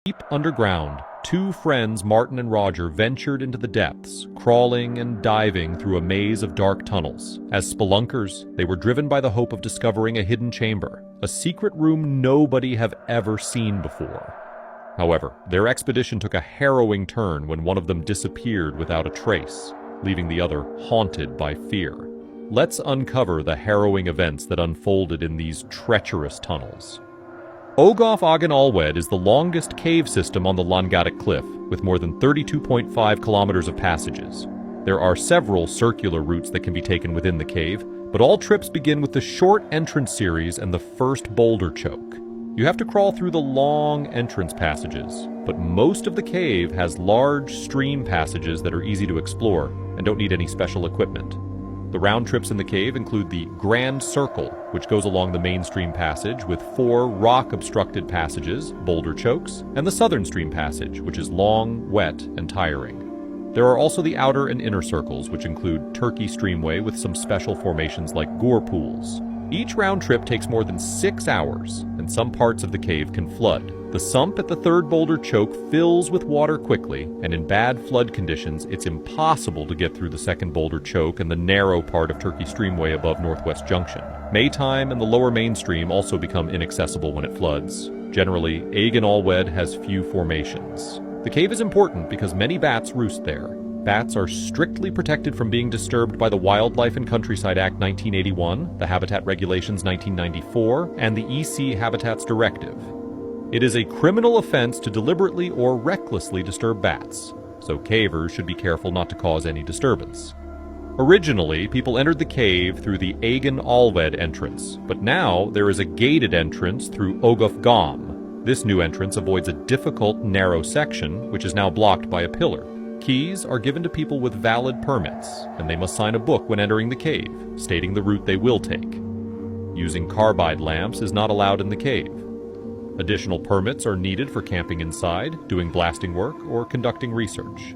Deep underground, two friends, Martin and Roger, ventured into the depths, crawling and diving through a maze of dark tunnels. As spelunkers, they were driven by the hope of discovering a hidden chamber, a secret room nobody have ever seen before. However, their expedition took a harrowing turn when one of them disappeared without a trace, leaving the other haunted by fear. Let's uncover the harrowing events that unfolded in these treacherous tunnels. Ogof Agan Alwed is the longest cave system on the Langatic Cliff, with more than 32.5 kilometers of passages. There are several circular routes that can be taken within the cave, but all trips begin with the short entrance series and the first boulder choke. You have to crawl through the long entrance passages, but most of the cave has large stream passages that are easy to explore and don't need any special equipment. The round trips in the cave include the Grand Circle, which goes along the mainstream passage with 4 rock-obstructed passages, boulder chokes, and the Southern Stream Passage, which is long, wet, and tiring. There are also the outer and inner circles, which include Turkey Streamway with some special formations like gore pools. Each round trip takes more than 6 hours, and some parts of the cave can flood. The sump at the third boulder choke fills with water quickly, and in bad flood conditions, it's impossible to get through the second boulder choke and the narrow part of Turkey Streamway above Northwest Junction. Maytime and the lower mainstream also become inaccessible when it floods. Generally, Agan Alwed has few formations. The cave is important because many bats roost there. Bats are strictly protected from being disturbed by the Wildlife and Countryside Act 1981, the Habitat Regulations 1994, and the EC Habitats Directive. It is a criminal offense to deliberately or recklessly disturb bats, so cavers should be careful not to cause any disturbance. Originally, people entered the cave through the Agan Alwed entrance, but now there is a gated entrance through Ogof Gom. This new entrance avoids a difficult, narrow section, which is now blocked by a pillar. Keys are given to people with valid permits, and they must sign a book when entering the cave, stating the route they will take. Using carbide lamps is not allowed in the cave. Additional permits are needed for camping inside, doing blasting work, or conducting research.